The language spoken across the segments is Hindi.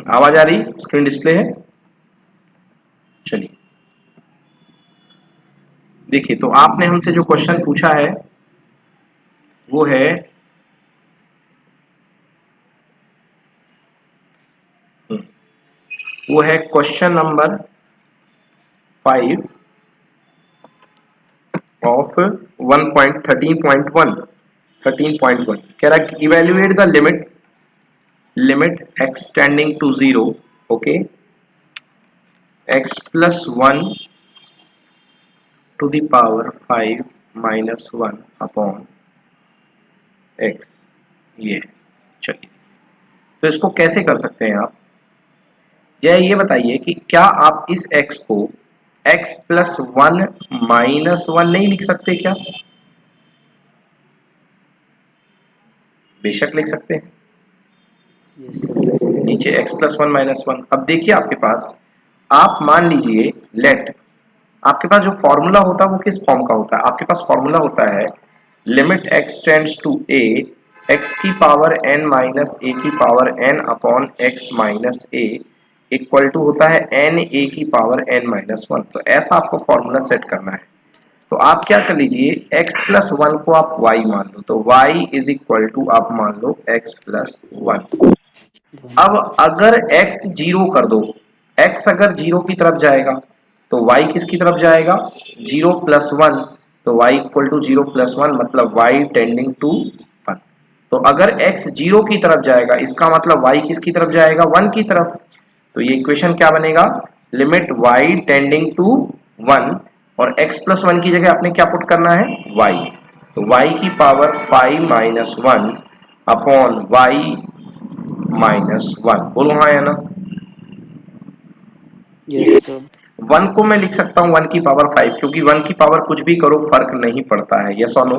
आवाज आ रही? स्क्रीन डिस्प्ले है? चलिए देखिए, तो आपने हमसे जो क्वेश्चन पूछा है वो है क्वेश्चन नंबर 5 ऑफ 13.1 कह रहा है evaluate the limit x tending to 0, okay, x plus 1 to the power 5 minus 1 upon x, ये। चलिए, तो इसको कैसे कर सकते हैं आप? जय ये बताइए कि क्या आप इस x को x plus 1 minus 1 नहीं लिख सकते क्या? बेशक लिख सकते हैं। नीचे x plus 1 minus 1। अब देखिए आपके पास, आप मान लीजिए लेट, आपके पास जो फॉर्मूला होता है वो किस फॉर्म का होता है? आपके पास फॉर्मूला होता है limit x tends to a, x की पावर n माइनस a की power n upon x minus a equal to होता है n a की पावर n माइनस 1। तो ऐसा आपको फॉर्मूला सेट करना है। तो आप क्या कर लीजिए, x प्लस 1 को आप y मान लो, तो y इज इक्वल टू आप मान लो x प्लस 1। अब अगर x जीरो कर दो, x अगर जीरो की तरफ जाएगा तो y किसकी तरफ जाएगा? 0 प्लस 1, तो y इक्वल टू 0 प्लस 1 मतलब y टेंडिंग टू 1। तो अगर x जीरो की तरफ जाएगा इसका मतलब y किसकी तरफ जाएगा? 1 की तरफ। तो ये इक्वेशन क्या बनेगा? लिमिट y टेंडिंग टू 1 और x प्लस 1 की जगह आपने क्या पुट करना है? y। तो y की power 5 minus 1 upon y minus 1। बोलो हाँ या ना? Yes sir. 1 को मैं लिख सकता हूं 1 की पावर 5, क्योंकि 1 की पावर कुछ भी करो फर्क नहीं पड़ता है। यस और नो?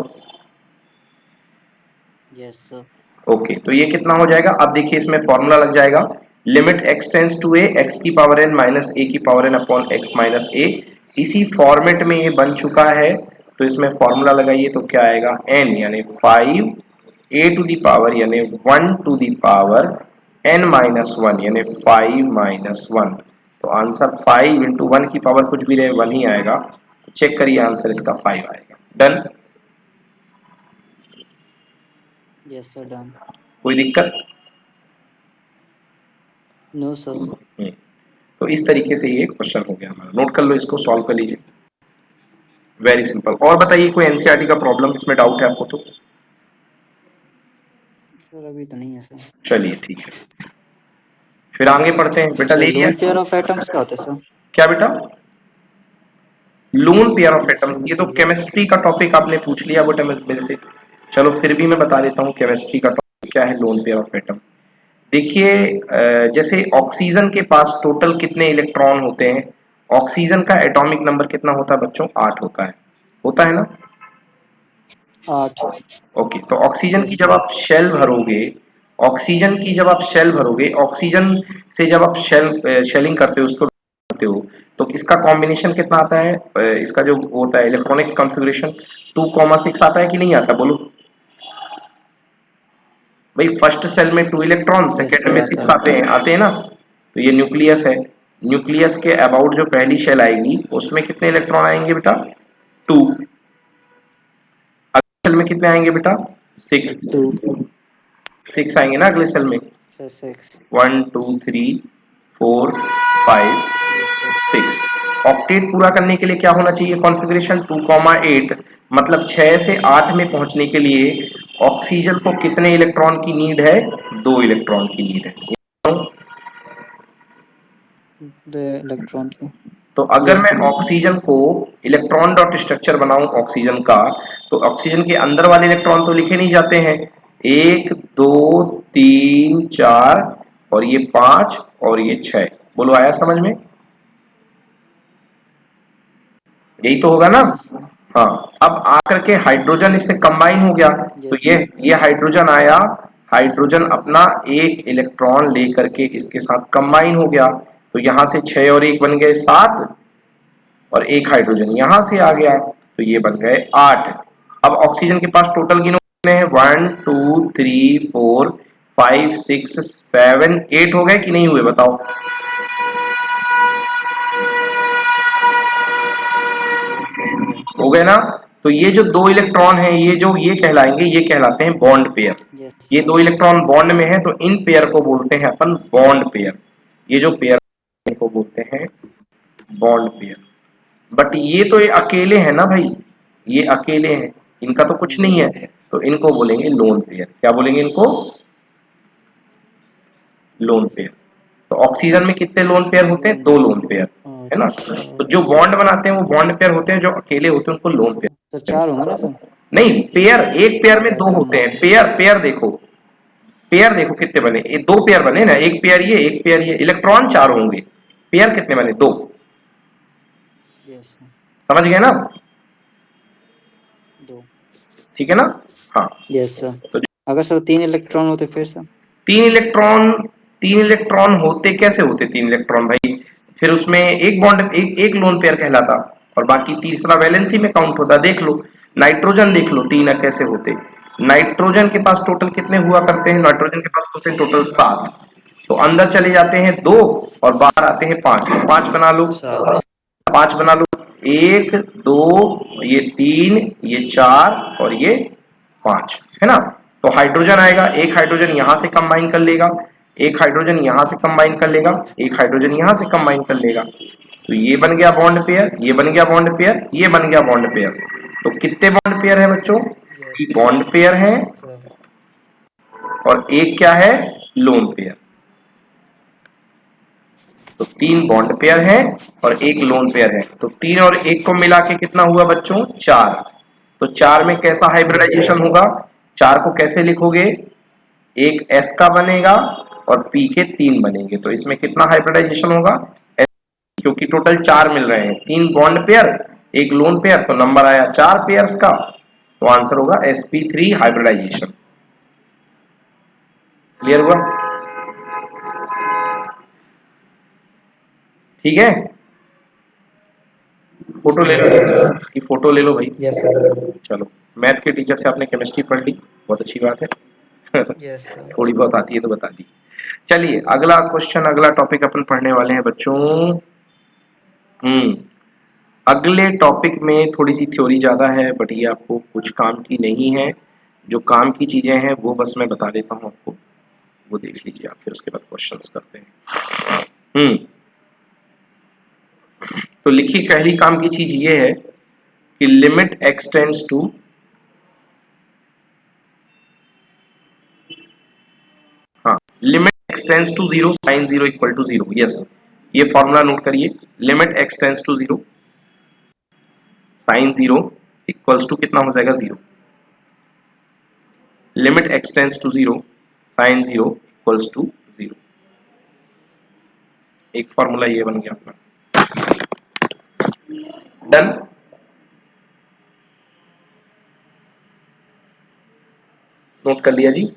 Yes sir. ओके, तो ये कितना हो जाएगा? अब देखिए इसमें फॉर्मूला लग जाएगा limit x tends to a, x की पावर n माइनस a की power n upon x minus a। इसी फॉर्मेट में ये बन चुका है, तो इसमें फॉर्मूला लगाइए तो क्या आएगा? n यानी 5 a टू दी पावर यानी 1 to the power n minus 1 यानी 5 माइनस 1। तो आंसर 5 इंटू 1 की पावर कुछ भी रहे 1 ही आएगा। तो चेक करिए आंसर इसका 5 आएगा। डन? Yes sir, done. कोई दिक्कत? No sir. तो इस तरीके से ये क्वेश्चन हो गया हमारा। नोट कर लो, इसको सॉल्व कर लीजिए। Very simple. और बताइए कोई एनसीईआरटी का प्रॉब्लम इसमें डाउट है आपको तो? सर अभी तो नहीं है सर। चलिए ठीक है, फिर आगे पढ़ते हैं। बेटा सर ले लिया? लोन पेयर ऑफ एटम्स क्या होते हैं सर? क्या बेटा? Lone pair of atoms, sorry ये तो सर। केमिस्ट्री का टॉपिक आपने पूछ लिया बट मेरे से। चलो फिर भी मैं बता देता हूँ केमिस्ट्री का टॉपिक क्या है लोन पेयर ऑफ एटम। देखिए जैसे ऑक्सीजन के पास टोटल कितने इलेक्ट्रॉन होते हैं? ऑक्सीजन का एटॉमिक नंबर कितना होता है बच्चों? 8 होता है ना? 8। ओके, तो ऑक्सीजन की यस जब सर। आप शेल भरोगे, ऑक्सीजन की जब आप शेल भरोगे, ऑक्सीजन से जब आप शेलिंग करते हो, उसको करते हो, तो इसका कॉम्बिनेशन कितना आता है? इसका जो होता है इलेक्ट्रॉनिक्स कॉन्फ़िगरेशन 2,6 आता है कि नहीं आता? बोलो भाई। फर्स्ट सेल में 2 इलेक्ट्रॉन, यस सेकेंड सर, में आता 6 है। आते हैं ना? तो ये न्यूक्लियस है। न्यूक्लियस के अबाउट जो पहली शेल आएगी उसमें कितने इलेक्ट्रॉन आएंगे बेटा? 2। अगली सेल में कितने आएंगे बेटा? 6। 2। 6 आएंगे ना अगले सेल में? 6। 1 2 3 4 5 यस सर। 6। ऑक्टेट पूरा करने के लिए क्या होना चाहिए कॉन्फ़िगरेशन? 2,8। मतलब 6 से 8 में पहुंचने के लिए ऑक्सीजन को कितने इलेक्ट्रॉन की नीड है? 2 इलेक्ट्रॉन की नीड है। 2 इलेक्ट्रॉन की। तो अगर यस मैं सर। ऑक्सीजन को इलेक्ट्रॉन डॉट स्ट्रक्चर बनाऊं ऑक्सीजन का, तो ऑक्सीजन के अंदर वाले इलेक्ट्रॉन तो लिखे नहीं जाते हैं। 1 2 3 4 और ये 5 और ये 6। बोलो आया समझ में? यही तो होगा ना? Yes sir. हाँ। अब आकर के हाइड्रोजन इससे कंबाइन हो गया, तो यस सर। ये हाइड्रोजन आया, हाइड्रोजन अपना एक इलेक्ट्रॉन लेकर के इसके साथ कंबाइन हो गया, तो यहां से 6 और 1 बन गए 7 और एक हाइड्रोजन यहां से आ गया, तो ये बन गए 8। अब ऑक्सीजन के पास टोटल गिनो कितने हैं? 1 2 3 4 5 6 7 8 हो गए कि नहीं हुए बताओ? यस सर हो गए। हो गए ना? तो ये जो दो इलेक्ट्रॉन है ये कहलाएंगे, ये कहलाते हैं बॉन्ड पेयर। यस ये दो सर। इलेक्ट्रॉन बॉन्ड में है तो इन पेयर को बोलते हैं अपन बॉन्ड पेयर। ये जो पेयर को बोलते हैं बॉन्ड पेयर। बट ये तो ये अकेले है ना भाई, ये अकेले हैं, इनका तो कुछ नहीं यस। है, तो इनको बोलेंगे लोन पेयर। क्या बोलेंगे इनको? Loan yes. पेयर। तो ऑक्सीजन में कितने लोन पेयर होते हैं? लोन दो लोन पेयर। पेयर, है ना? अच्छा। तो जो बॉन्ड बनाते हैं वो बॉन्ड पेयर होते हैं, जो अकेले होते हैं उनको लोन तो पेयर। चार होंगे ना सर? नहीं, पेयर, एक पेयर में चार दो आइटम होते हैं। होंगे। पेयर पेयर देखो, पेयर देखो कितने बने, ये दो पेयर बने ना, एक पेयर ये एक पेयर ये, इलेक्ट्रॉन चार होंगे, पेयर कितने बने? दो। Yes sir. समझ गए ना? दो। ठीक है ना? हाँ। Yes sir. तो अगर सर 3 इलेक्ट्रॉन होते फिर सर? तीन इलेक्ट्रॉन, तीन इलेक्ट्रॉन होते कैसे होते तीन इलेक्ट्रॉन भाई? फिर उसमें एक बॉन्ड, एक लोन पेयर कहलाता, और बाकी तीसरा वैलेंसी में काउंट होता। देख लो नाइट्रोजन, देख लो तीन कैसे होते। नाइट्रोजन के पास टोटल कितने हुआ करते हैं? नाइट्रोजन के पास होते हैं टोटल 7, तो अंदर चले जाते हैं 2 और बाहर आते हैं 5, 5 बना लो, 7। 5 बना लो, 1 2, ये 3, ये 4 और ये 5, है ना? तो हाइड्रोजन आएगा, एक हाइड्रोजन यहां से कंबाइन कर लेगा, एक हाइड्रोजन यहां से कंबाइन कर लेगा, एक हाइड्रोजन यहां से कंबाइन कर लेगा, तो ये बन गया बॉन्ड पेयर, ये बन गया बॉन्ड पेयर, ये बन गया बॉन्ड पेयर। तो कितने बॉन्ड पेयर है बच्चों? यस कि बॉन्ड पेयर है सर। और एक क्या है? Lone pair. तो तीन बॉन्ड पेयर है और एक लोन पेयर है, तो तीन और एक को मिला के कितना हुआ बच्चों? 4। तो 4 में कैसा हाइब्रिडाइजेशन होगा? 4 को कैसे लिखोगे? एक s का बनेगा और p के 3 बनेंगे, तो इसमें कितना हाइब्रिडाइजेशन होगा? क्योंकि टोटल 4 मिल रहे हैं, तीन बॉन्ड पेयर एक लोन पेयर, तो नंबर आया 4 पेयर्स का, तो आंसर होगा sp3 हाइब्रिडाइजेशन। क्लियर हुआ? ठीक है, फोटो ले लो, यस सर। इसकी फोटो ले लो भाई। Yes sir. चलो, मैथ के टीचर से आपने केमिस्ट्री पढ़ ली, बहुत अच्छी बात है। Yes sir. थोड़ी बहुत आती है तो बता दी। चलिए अगला क्वेश्चन, अगला टॉपिक अपन पढ़ने वाले हैं बच्चों। हम्म अगले टॉपिक में थोड़ी सी थ्योरी ज्यादा है, बट ये आपको कुछ काम की नहीं है। जो काम की चीजें हैं वो बस मैं बता देता हूँ आपको, वो देख लीजिए आप, फिर उसके बाद क्वेश्चंस करते हैं। तो लिखी पहली काम की चीज ये है कि लिमिट एक्सटेंड्स टू, हाँ, limit x tends to zero sine zero equal to zero. Yes, ये फॉर्मूला नोट करिए, limit x tends to zero sine zero equals to कितना हो जाएगा? Zero. Limit x tends to zero sine zero equals to zero. एक फॉर्मूला ये बन गया अपना। डन। नोट कर लिया जी?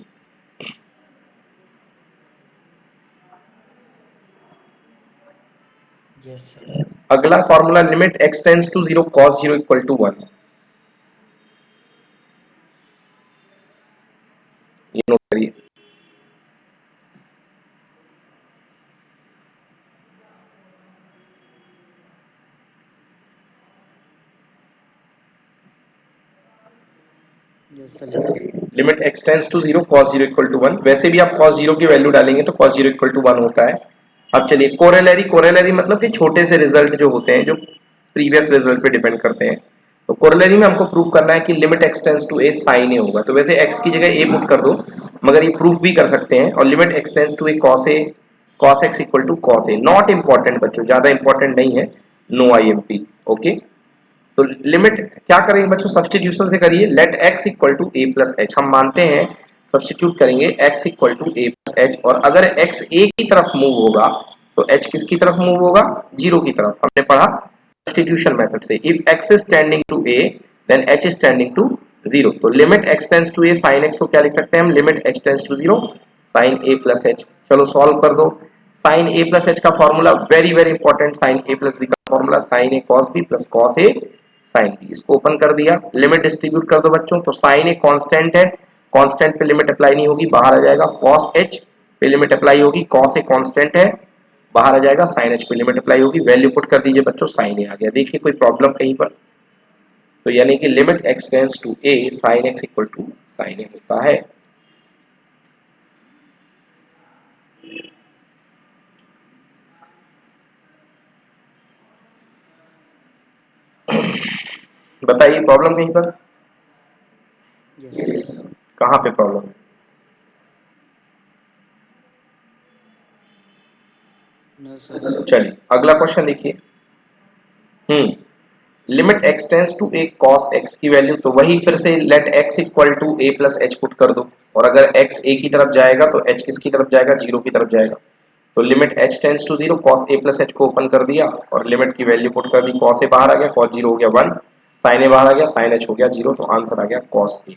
Yes sir. अगला formula, limit x tends to zero cos zero equal to 1। ये नोट करिए। यस सर लिख रहा हूँ। Limit x tends to zero cos zero equal to 1। वैसे भी आप कॉस जीरो की वैल्यू डालेंगे तो कॉस जीरो इक्वल टू 1 होता है। अब चलिए कोरेलरी, कोरेलरी मतलब कि छोटे से रिजल्ट जो होते हैं, जो प्रीवियस रिजल्ट पे डिपेंड करते हैं। तो कोरेलरी में हमको प्रूव करना है कि limit x tends to a sine a होगा, तो वैसे x की जगह a पुट कर दो, मगर ये प्रूफ भी कर सकते हैं। और limit x tends to a cos x equal to cos a, not important बच्चों, ज्यादा इंपॉर्टेंट नहीं है, नो आईएमपी। ओके, तो लिमिट क्या करेंगे बच्चों? सब्स्टिट्यूशन से करिए। Let x equal to a plus h, हम मानते हैं सब्स्टिट्यूट करेंगे x equal to a plus h, और अगर x a की तरफ मूव होगा तो h किसकी तरफ मूव होगा? जीरो की तरफ। हमने पढ़ा सब्स्टिट्यूशन मेथड से, if x is tending to a then h is tending to zero. तो limit x tends to a sin x को क्या लिख सकते हैं हम? Limit x tends to zero sin a plus h। चलो सॉल्व कर दो। sin a प्लस h का formula very very important, sin a plus b का formula sin a cos b plus cos a sin b। इसको ओपन कर दिया, लिमिट डिस्ट्रीब्यूट कर दो बच्चों, तो sin a कांस्टेंट है, कांस्टेंट पे लिमिट अप्लाई नहीं होगी, बाहर आ जाएगा। cos h पे लिमिट अप्लाई होगी, cos ए कांस्टेंट है, बाहर आ जाएगा। sin h पे लिमिट अप्लाई होगी, वैल्यू पुट कर दीजिए बच्चों, sin a आ गया। देखिए कोई प्रॉब्लम कहीं पर? तो यानी कि limit x tends to a sin x equal to sin a होता है। बताइए प्रॉब्लम कहीं पर? Yes sir. कहाँ पे प्रॉब्लम? No sir. चलिए अगला क्वेश्चन देखिए। Limit x tends to a cos x की वैल्यू, तो वही फिर से let x equal to a plus h put कर दो, और अगर x a की तरफ जाएगा तो h किसकी तरफ जाएगा? 0 की तरफ जाएगा। तो limit h tends to 0, cos a plus h को ओपन कर दिया और लिमिट की वैल्यू पुट कर दी। cos a बाहर आ गया, cos 0 हो गया 1, sin a बाहर आ गया, sin h हो गया 0, तो आंसर आ गया cos a।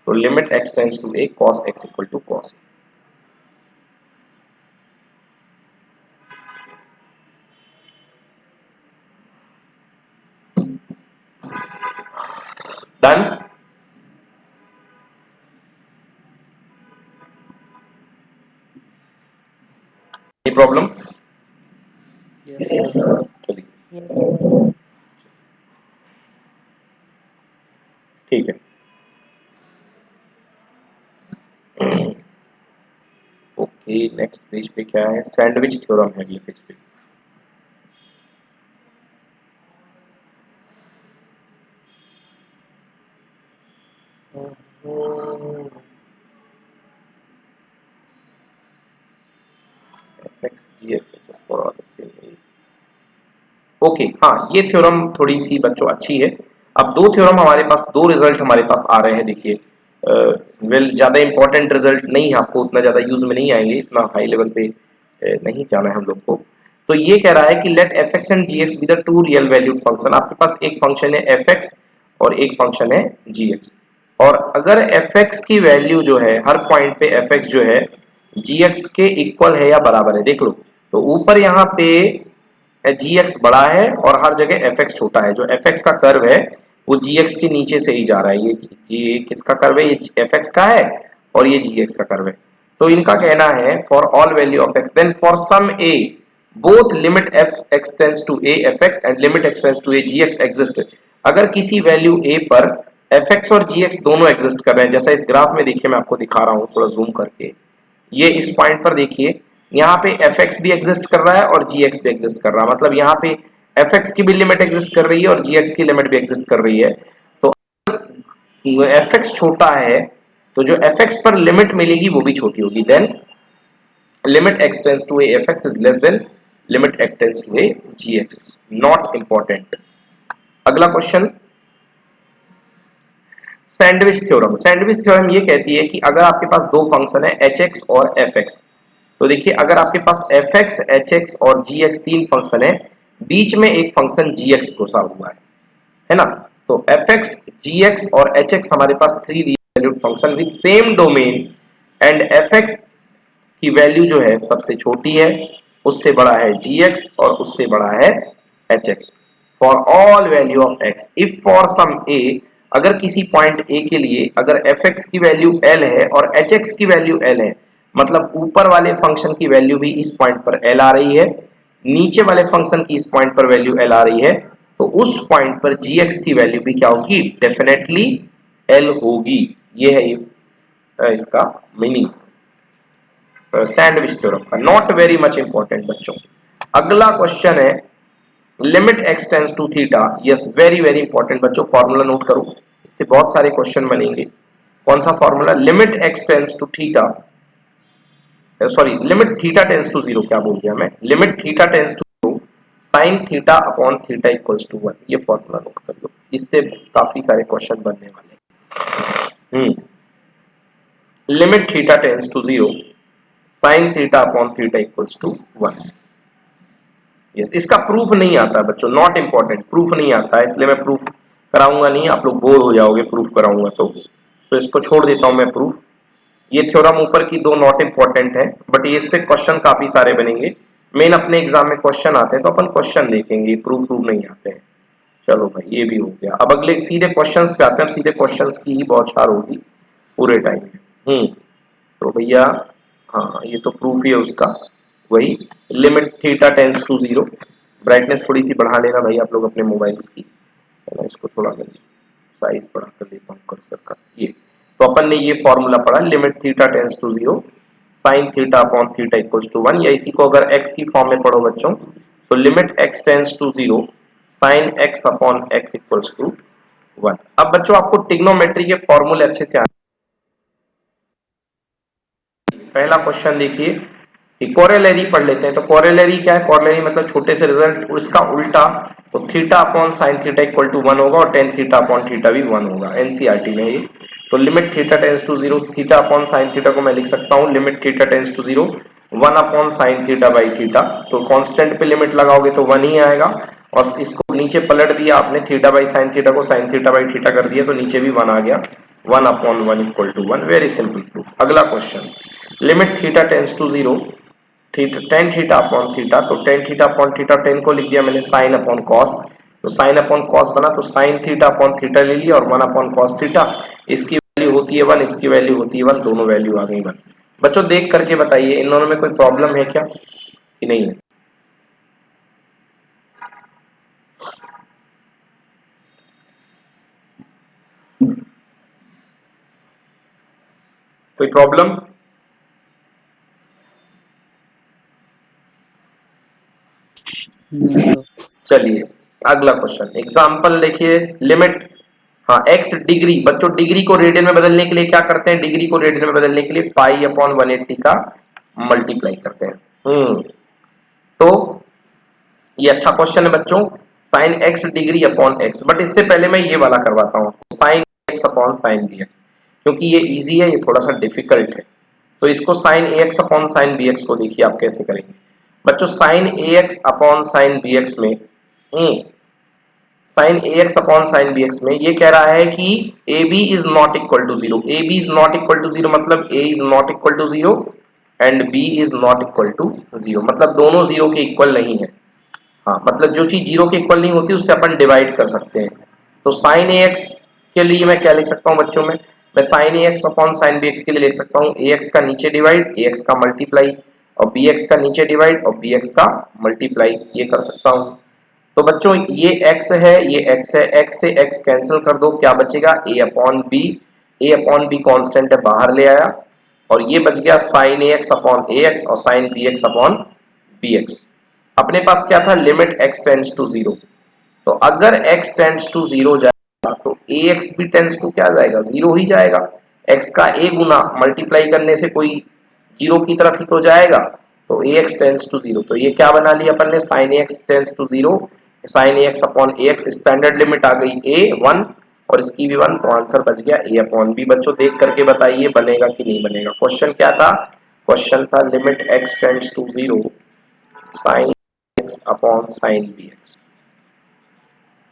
तो limit x tends to a cos x equal to cos a। Done? ये प्रॉब्लम? Yes sir. ठीक है। ओके नेक्स्ट पेज पे क्या है? सैंडविच थ्योरम है अगले पेज पे। ओके हाँ, ये थ्योरम थोड़ी सी बच्चों अच्छी है। अब दो थ्योरम हमारे पास, दो रिजल्ट हमारे पास आ रहे हैं। देखिए वेल ज्यादा इंपॉर्टेंट रिजल्ट नहीं, आपको उतना ज्यादा यूज में नहीं आएंगे, इतना हाई लेवल पे नहीं जाना है हम लोग को। तो ये कह रहा है कि let f x and g x be the two real valued function. आपके पास एक फंक्शन है एफ एक्स और एक फंक्शन है जी एक्स, और अगर एफ एक्स की वैल्यू जो है हर पॉइंट पे एफ एक्स जो है जी एक्स के इक्वल है या बराबर है। देख लो, तो ऊपर यहाँ पे जी एक्स बड़ा है और हर जगह एफ एक्स छोटा है। जो एफ एक्स का कर्व है वो जी एक्स के नीचे से ही जा रहा है। ये किसका कर्व है? ये एफ एक्स का है और ये जी एक्स का कर्व है। तो इनका कहना है for all value of x then for some a both limit f x tends to a f x and limit x tends to a g x exist. अगर किसी वैल्यू ए पर एफ एक्स और जी एक्स दोनों एग्जिस्ट कर रहे हैं, जैसा इस ग्राफ में देखिए, मैं आपको दिखा रहा हूं थोड़ा जूम करके, ये इस पॉइंट पर देखिए, यहाँ पे एफ एक्स भी एग्जिस्ट कर रहा है और जी एक्स भी एग्जिस्ट कर रहा है। मतलब यहाँ पे एफ एक्स की भी लिमिट एग्जिस्ट कर रही है और जी एक्स की लिमिट भी एग्जिस्ट कर रही है। तो एफ एक्स छोटा है तो जो एफ एक्स पर लिमिट मिलेगी वो भी छोटी होगी। Then limit x tends to a f x is less than limit x tends to a g x. Not important. अगला question, sandwich theorem. Sandwich theorem ये कहती है कि अगर आपके पास दो फंक्शन है एच एक्स और एफ एक्स, तो देखिए अगर आपके पास एफ एक्स एच एक्स और जी एक्स तीन फंक्शन है, बीच में एक फंक्शन जी एक्स घुसा हुआ है ना? तो एफ एक्स जी एक्स और एच एक्स हमारे पास three real valued function with same domain, and f x की वैल्यू जो है सबसे छोटी है, उससे बड़ा है जी एक्स और उससे बड़ा है h x for all value of x. If for some a, अगर किसी पॉइंट ए के लिए अगर एफ एक्स की वैल्यू एल है और एच एक्स की वैल्यू एल है, मतलब ऊपर वाले फंक्शन की वैल्यू भी इस पॉइंट पर एल आ रही है, नीचे वाले फंक्शन की इस पॉइंट पर वैल्यू एल आ रही है, तो उस पॉइंट पर जी एक्स की वैल्यू भी क्या होगी? डेफिनेटली एल होगी। ये है इसका मीनिंग सैंडविच थ्योरम का। नॉट वेरी मच इंपॉर्टेंट बच्चों। अगला क्वेश्चन है limit x tends to theta. Yes very very important बच्चों, फॉर्मूला नोट करो, इससे बहुत सारे क्वेश्चन बनेंगे। कौन सा formula? Limit x tends to theta, sorry limit theta tends to zero, क्या बोल दिया मैं, limit theta tends to zero sine theta upon theta equals to 1। ये फॉर्मूला नोट कर लो, इससे काफी सारे क्वेश्चन बनने वाले हैं। Limit theta tends to zero sine theta upon theta equals to 1। Yes, इसका प्रूफ नहीं आता बच्चों, नॉट इंपॉर्टेंट, प्रूफ नहीं आता है, इसलिए मैं प्रूफ कराऊंगा नहीं, आप लोग बोर हो जाओगे प्रूफ कराऊंगा तो इसको छोड़ देता हूं मैं प्रूफ। ये थ्योरम ऊपर की दो नॉट इंपॉर्टेंट है, बट इससे क्वेश्चन काफी सारे बनेंगे। मेन अपने एग्जाम में क्वेश्चन आते हैं तो अपन क्वेश्चन देखेंगे, प्रूफ नहीं आते हैं। चलो भाई ये भी हो गया। अब अगले सीधे क्वेश्चंस पे आते हैं। सीधे क्वेश्चंस की ही बौछार होगी पूरे टाइम में। तो भैया हाँ ये तो प्रूफ ही है उसका, वही limit theta tends to zero. Brightness थोड़ी सी बढ़ा लेना भाई आप लोग अपने मोबाइल्स की, मैं इसको थोड़ा मैं साइज बढ़ा कर देता हूँ कर्सर का। ये तो अपन ने ये फॉर्मूला पढ़ा, limit theta tends to zero sine theta upon theta equals to 1, या इसी को अगर x की फॉर्म में पढ़ो बच्चों तो limit x tends to zero sine x upon x equals to 1। अब बच्चों आपको ट्रिग्नोमेट्री के फॉर्मूले अच्छे से आने। पहला क्वेश्चन देखिए कि कोरोलरी पढ़ लेते हैं। तो कोरोलरी क्या है? कोरोलरी मतलब छोटे से रिजल्ट, उसका उल्टा, तो theta upon sine theta equal to 1 होगा और टेन थीटा अपॉन थीटा भी 1 होगा, एनसीईआरटी में ये। तो limit theta tends to zero, theta upon sine theta को मैं लिख सकता हूँ limit theta tends to zero 1 upon sine theta by theta. तो कांस्टेंट पे लिमिट लगाओगे तो 1 ही आएगा, और इसको नीचे पलट दिया आपने, थीटा बाई साइन थीटा को साइन थीटा बाई थीटा कर दिया तो नीचे भी 1 आ गया, 1 upon 1 equal to 1। Very simple proof. अगला question, limit theta tends to zero theta tan theta upon theta, तो tan theta upon theta, tan को लिख दिया मैंने साइन अपॉन कॉस, तो साइन अपॉन कॉस बना, तो साइन थीटा अपॉन थीटा ले लिया और 1 अपॉन कॉस थीटा, इसकी वैल्यू होती है 1, इसकी वैल्यू होती है 1, दोनों वैल्यू आ गई 1। बच्चों देख करके बताइए इन दोनों में कोई प्रॉब्लम है क्या कि नहीं है? कोई प्रॉब्लम? No sir. चलिए अगला क्वेश्चन, एग्जांपल देखिए, लिमिट, हाँ x डिग्री, बच्चों डिग्री को रेडियन में बदलने के लिए क्या करते हैं? डिग्री को रेडियन में बदलने के लिए पाई अपॉन 180 का मल्टीप्लाई करते हैं। तो ये अच्छा क्वेश्चन है बच्चों, sine x degree upon x, but इससे पहले मैं ये वाला करवाता हूँ, sine x upon sine bx, क्योंकि ये इजी है, ये थोड़ा सा डिफिकल्ट है। तो इसको sine ax upon sine bx को देखिए आप कैसे करेंगे। बच्चों sine ax upon sine bx में, sine ax upon sine bx में ये कह रहा है कि ab is not equal to zero, ab is not equal to zero मतलब a is not equal to zero and b is not equal to zero, मतलब दोनों जीरो के इक्वल नहीं है। हाँ मतलब जो चीज जीरो के इक्वल नहीं होती उससे अपन डिवाइड कर सकते हैं। तो साइन ax के लिए मैं क्या लिख सकता हूँ बच्चों में, मैं sine ax upon sine bx के लिए लिख सकता हूँ ax का नीचे डिवाइड, ax का मल्टीप्लाई, और bx का नीचे डिवाइड और bx का मल्टीप्लाई, ये कर सकता हूँ। तो बच्चों ये x है, ये x है, x से x कैंसिल कर दो, क्या बचेगा? a upon B, a upon B constant है बाहर ले आया, और ये बच गया साइन ax अपॉन ax और साइन bx अपॉन bx। अपने पास क्या था? Limit x tends to zero, तो अगर x टेंड्स टू जीरो जाएगा तो ax भी टेंड्स टू क्या जाएगा? जीरो ही जाएगा। x का a गुना मल्टीप्लाई करने से कोई जीरो की तरफ ही तो जाएगा, तो ax टेंड्स टू जीरो, तो ये क्या बना लिया अपन ने? Sine ax tends to zero, sine ax upon ax, standard limit आ गई a 1 और इसकी भी 1, तो आंसर बच गया a अपॉन b। बच्चों देख करके बताइए बनेगा कि नहीं बनेगा। क्वेश्चन क्या था? क्वेश्चन था limit x tends to zero sine x upon sine bx।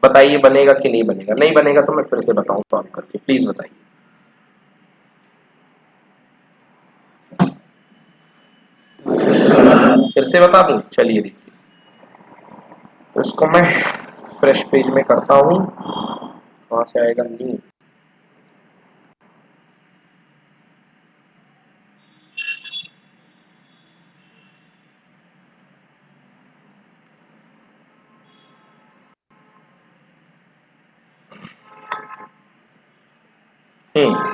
बताइए बनेगा कि नहीं बनेगा? नहीं बनेगा तो मैं फिर से बताऊं सॉल्व करके, प्लीज बताइए। फिर से बता दूं? चलिए देखिए, तो इसको मैं फ्रेश पेज में करता हूं, वहां से आएगा न्यू।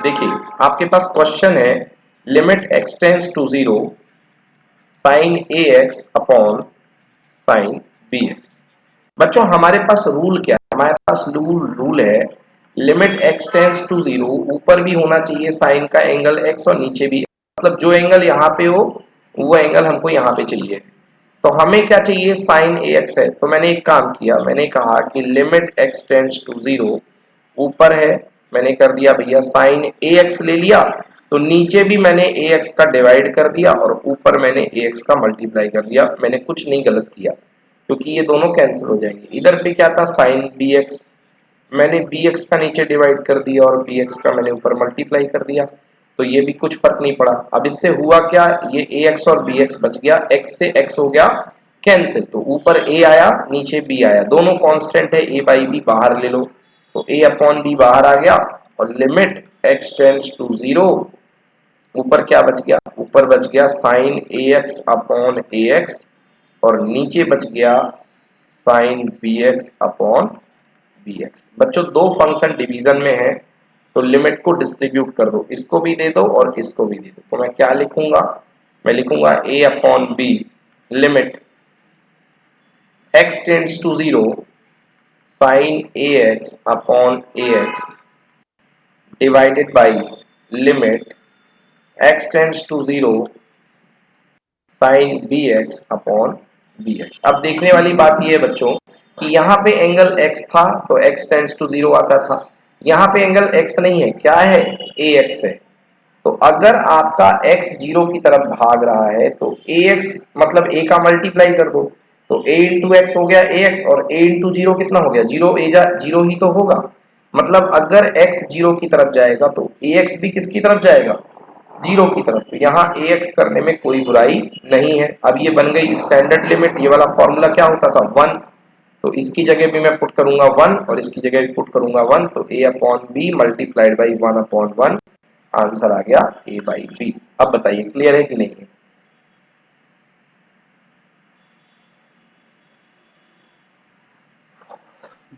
देखिए आपके पास क्वेश्चन है limit x tends to zero sine ax upon sine bx। बच्चों हमारे पास रूल क्या है? हमारे पास रूल है limit x tends to zero, ऊपर भी होना चाहिए साइन का एंगल x और नीचे भी, मतलब जो एंगल यहाँ पे हो वो एंगल हमको यहाँ पे चाहिए। तो हमें क्या चाहिए? साइन ax है, तो मैंने एक काम किया, मैंने कहा कि limit x tends to zero, ऊपर है मैंने कर दिया भैया साइन ax ले लिया, तो नीचे भी मैंने ax का डिवाइड कर दिया और ऊपर मैंने ax का मल्टीप्लाई कर दिया। मैंने कुछ नहीं गलत किया क्योंकि ये दोनों कैंसिल हो जाएंगे। इधर पे क्या था? साइन bx, मैंने bx का नीचे डिवाइड कर दिया और bx का मैंने ऊपर मल्टीप्लाई कर दिया, तो ये भी कुछ फर्क नहीं पड़ा। अब इससे हुआ क्या? ये ax और bx बच गया, x से x हो गया कैंसिल, तो ऊपर a आया नीचे b आया, दोनों कांस्टेंट है, a बाई b बाहर ले लो, तो a अपॉन b बाहर आ गया, और limit x tends to zero ऊपर क्या बच गया, ऊपर बच गया sine A X upon A X और नीचे बच गया sine B X upon B X. बच्चों दो फंक्शन डिवीजन में है तो लिमिट को डिस्ट्रीब्यूट कर दो, इसको भी दे दो और इसको भी दे दो। तो मैं क्या लिखूंगा, मैं लिखूंगा a upon B limit x tends to 0 sine A X upon A X divided by limit x tends to 0 sine B X upon B X. अब देखने वाली बात यह है बच्चों कि यहाँ पे एंगल x था तो x टेंड्स टू 0 आता था, यहाँ पे एंगल x नहीं है, क्या है, ax है। तो अगर आपका x 0 की तरफ भाग रहा है तो ax मतलब a का मल्टीप्लाई कर दो, तो a इंटू एक्स हो गया ax और a इंटू 0 कितना हो गया, 0 a जा 0 ही तो होगा। मतलब अगर x 0 की तरफ जाएगा तो ax भी किसकी तरफ जाएगा, 0 की तरफ। तो यहाँ ax करने में कोई बुराई नहीं है। अब ये बन गई स्टैंडर्ड लिमिट, ये वाला फॉर्मूला क्या होता था 1, तो इसकी जगह भी मैं पुट करूंगा 1 और इसकी जगह भी पुट करूंगा 1, तो a upon b multiplied by 1 upon 1, answer आ गया a बाई बी। अब बताइए क्लियर है कि नहीं है।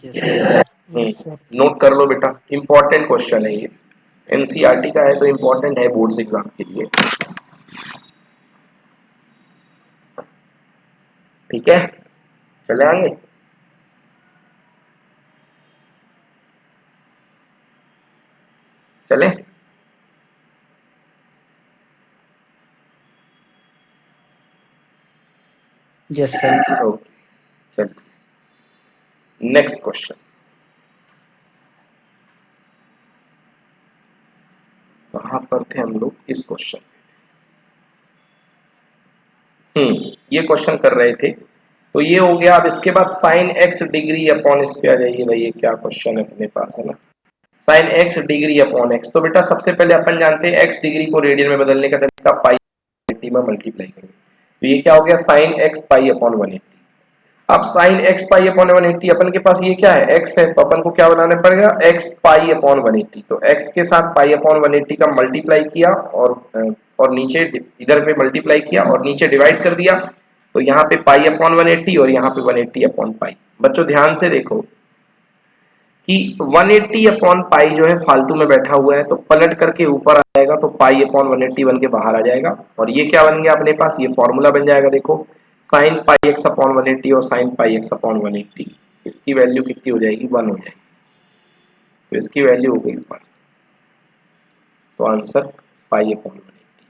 Yes sir. नोट कर लो बेटा, इंपॉर्टेंट क्वेश्चन है ये, एनसीईआरटी का है तो इंपॉर्टेंट है बोर्ड्स एग्जाम के लिए। ठीक है, चले आगे। चले, यस सर। ओके, चलिए नेक्स्ट क्वेश्चन। कहां पर थे हम लोग, इस क्वेश्चन। ये क्वेश्चन कर रहे थे तो ये हो गया। अब इसके बाद साइन एक्स डिग्री अपॉन इस पे आ जाइए भाई, ये क्या क्वेश्चन है अपने पास, है ना, sine x degree upon x. तो बेटा सबसे पहले अपन जानते हैं एक्स डिग्री को रेडियन में बदलने का तरीका, पाई में मल्टीप्लाई करेंगे। तो ये क्या हो गया, साइन एक्स पाई अपॉन 180। अब साइन एक्स पाई अपॉन 180, अपन के पास ये क्या है, एक्स है, तो अपन को क्या बनाना पड़ेगा, एक्स पाई अपॉन 180। तो एक्स के साथ पाई अपॉन 180 का मल्टीप्लाई किया और नीचे इधर पे मल्टीप्लाई किया और नीचे डिवाइड कर दिया। तो यहाँ पे पाई अपॉन 180 और यहाँ पे 180 अपॉन पाई। बच्चों ध्यान से देखो कि 180 अपॉन पाई जो है फालतू में बैठा हुआ है, तो पलट करके ऊपर आ जाएगा तो पाई अपॉन 180 बन के बाहर आ जाएगा। और ये क्या बन गया अपने पास, ये फॉर्मूला बन जाएगा। देखो साइन पाई एक्स अपॉन 180 और साइन पाई एक्स अपॉन 180, इसकी वैल्यू कितनी हो जाएगी, 1 हो जाएगी। तो इसकी वैल्यू हो गई 1, तो आंसर पाई अपॉन 180।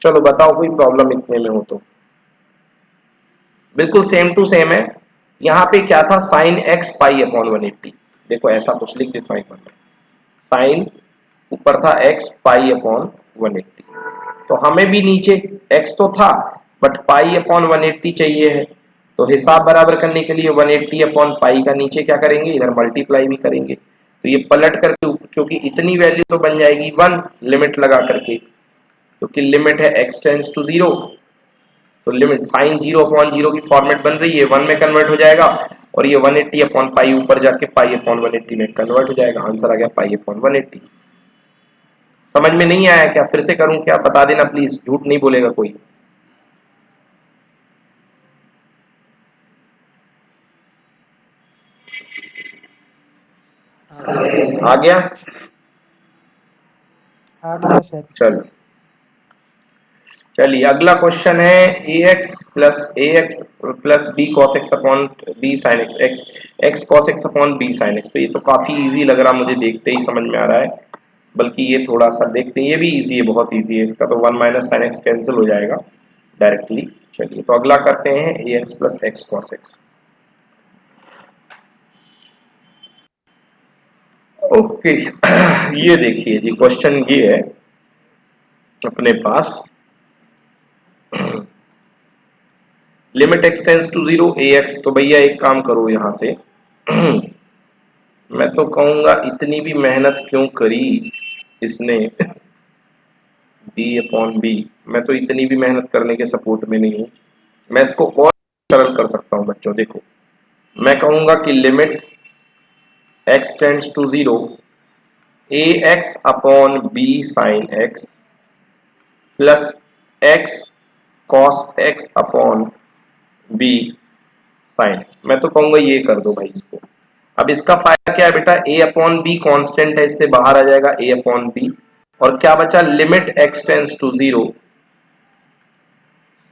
चलो बताओ कोई प्रॉब्लम इतने में हो तो। बिल्कुल सेम टू सेम है। यहाँ पे क्या था, साइन एक्स पाई अपॉन 180। देखो ऐसा कुछ लिख देता हूँ एक बार, साइन ऊपर था x पाई अपॉन 180, तो हमें भी नीचे x तो था बट पाई अपॉन 180 चाहिए है। तो हिसाब बराबर करने के लिए 180 अपॉन पाई का नीचे क्या करेंगे, इधर मल्टीप्लाई भी करेंगे। तो ये पलट करके क्योंकि इतनी वैल्यू तो बन जाएगी 1 लिमिट लगा करके, क्योंकि लिमिट है x टेंड्स टू 0, तो लिमिट साइन 0 अपॉन 0 की फॉर्मेट बन रही है, 1 में कन्वर्ट हो जाएगा और ये 180 अपॉन पाई ऊपर जाके पाई अपॉन 180 में कन्वर्ट हो जाएगा। आंसर आ गया पाई अपॉन 180। समझ में नहीं आया क्या, फिर से करूं क्या, बता देना प्लीज, झूठ नहीं बोलेगा कोई। आ गया सर। आ गया, आ गया सर। चलो चलिए अगला क्वेश्चन है a x plus b cos x upon B sine x, x cos x upon B sine x. तो ये तो काफी इजी लग रहा मुझे, देखते ही समझ में आ रहा है। बल्कि ये थोड़ा सा देखते हैं, ये भी इजी है, बहुत इजी है। इसका तो 1 माइनस साइन एक्स कैंसिल हो जाएगा डायरेक्टली। चलिए तो अगला करते हैं a x plus x cos x. Okay ये देखिए जी, क्वेश्चन ये है अपने पास, limit x tends to 0 A x. तो भैया एक काम करो यहां से मैं तो कहूंगा इतनी भी मेहनत क्यों करी इसने बी अपॉन बी, मैं तो इतनी भी मेहनत करने के सपोर्ट में नहीं हूं। मैं इसको और सरल कर सकता हूं बच्चों, देखो मैं कहूंगा कि limit x tends to 0 A X upon B sine X plus x cos x upon B sine. मैं तो कहूंगा ये कर दो भाई इसको। अब इसका फायदा क्या है बेटा, ए अपॉन बी कॉन्स्टेंट है, इससे बाहर आ जाएगा ए अपॉन बी, और क्या बचा, limit x tends to zero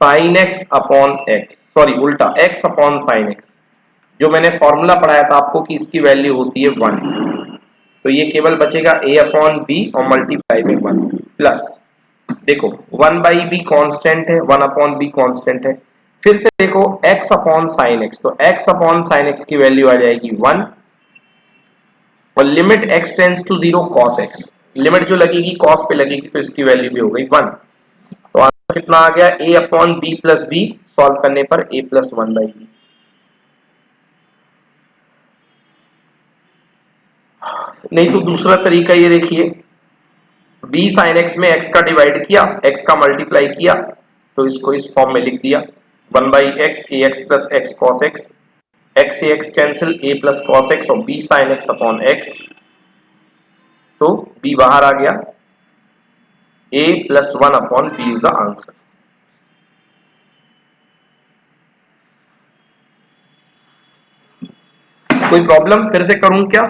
sine x upon X, sorry उल्टा एक्स अपॉन साइन एक्स। जो मैंने फॉर्मूला पढ़ाया था आपको कि इसकी वैल्यू होती है 1, तो ये केवल बचेगा ए अपॉन बी और मल्टीप्लाई में 1 प्लस, देखो 1 बाई बी कॉन्स्टेंट है, 1 अपॉन बी कॉन्स्टेंट है, फिर से देखो x अपॉन साइन एक्स, तो x अपॉन साइन एक्स की वैल्यू आ जाएगी 1, और limit x tends to 0 cos x, limit जो लगेगी cos पे लगेगी तो इसकी वैल्यू भी हो गई 1। तो आंसर कितना आ गया, a upon B plus B, solve करने पर a प्लस 1 बाई बी। नहीं तो दूसरा तरीका ये देखिए, b साइन x में x का डिवाइड किया, x का मल्टीप्लाई किया, तो इसको इस फॉर्म में लिख दिया 1 by x a x plus x cos x, x से x cancel, a plus cos x और b sine x upon x, तो b बाहर आ गया, a plus 1 upon b is the answer. कोई प्रॉब्लम, फिर से करूं क्या?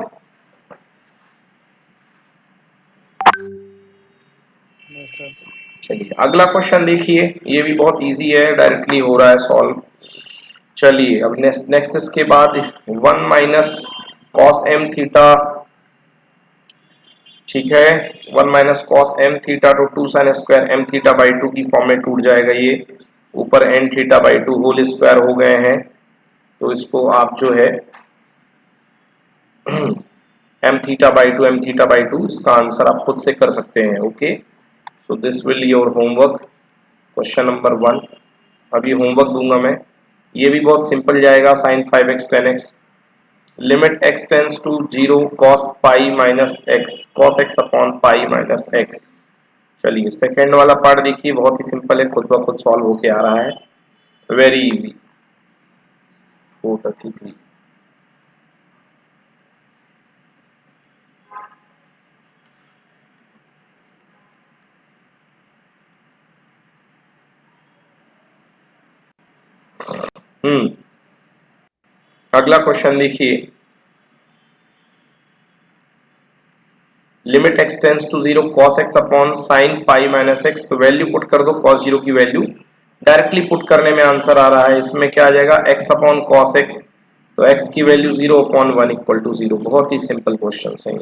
No sir. चलिए अगला क्वेश्चन देखिए, ये भी बहुत इजी है, डायरेक्टली हो रहा है सॉल्व। चलिए अब नेक्स्ट इसके बाद 1 माइनस कॉस एम थीटा, ठीक है, 1 minus cos M theta to 2 sine square M theta by 2 की फॉर्म में टूट जाएगा, ये ऊपर N theta by 2 whole square हो गए हैं, तो इसको आप जो है एम थीटा बाई टू, इसका आंसर आप खुद से कर सकते हैं। Okay, so this will your homework question number 1। अभी होमवर्क दूंगा मैं, ये भी बहुत सिंपल जाएगा, sine 5x tan x, limit x tends to 0 cos pi minus x cos x upon pi minus x। चलिए सेकेंड वाला पार्ट देखिए, बहुत ही सिंपल है, खुद ब खुद सॉल्व होके आ रहा है, वेरी इजी। 433 अगला क्वेश्चन देखिए, limit x tends to 0 cos x upon sine pi minus x, तो वैल्यू पुट कर दो, cos 0 की वैल्यू डायरेक्टली पुट करने में आंसर आ रहा है, इसमें क्या आ जाएगा x अपॉन cos x, तो x की वैल्यू 0 अपॉन 1 इक्वल टू 0, बहुत ही सिंपल क्वेश्चन है।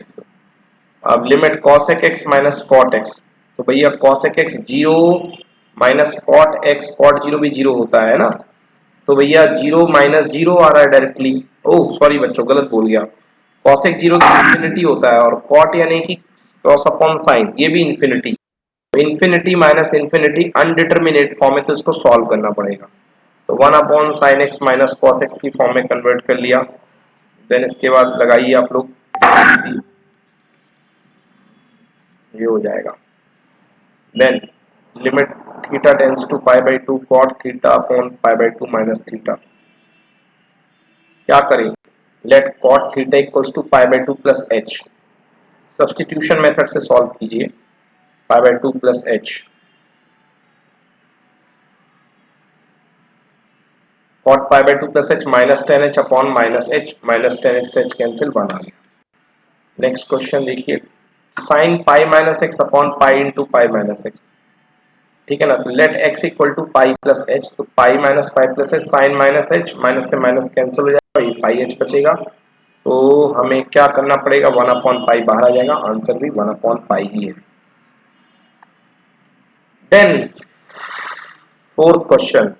अब limit cos x minus cot x, तो भैया cos x 0 minus cot x, cot 0 भी 0 होता है ना, तो भैया 0 माइनस 0 आ रहा है डायरेक्टली, ओह सॉरी बच्चों गलत बोल गया, cos x 0 इंफिनिटी होता है, और cot यानी कि क्रॉस अपॉन साइन, ये भी इंफिनिटी, तो इंफिनिटी माइनस इंफिनिटी अनडिटरमिनेट फॉर्म है, तो इसको सॉल्व करना पड़ेगा, तो 1 upon sine x minus cos x की फॉर्म में कन्वर्ट कर लिया, देन इसके बाद लगाइए आप लोग, ये हो जाएगा, then limit theta tends to pi by 2 cot theta upon pi by 2 minus theta, क्या करें, let cot theta equals to pi by 2 plus H, substitution method से सॉल्व कीजिए, pi by 2 plus H, cot pi by 2 plus h minus 10h upon minus ten H से h कैंसिल, 1 आ गया। नेक्स्ट क्वेश्चन देखिए, sin pi minus X upon pi into pi minus x, ठीक है ना, तो let x equal to pi plus h, तो pi minus pi plus h, sine minus h, minus से माइनस कैंसिल हो जाएगा, ये पाई एच बचेगा, तो हमें क्या करना पड़ेगा, 1 अपॉन पाई बाहर आ जाएगा, आंसर भी 1 अपॉन पाई ही है। Then fourth question,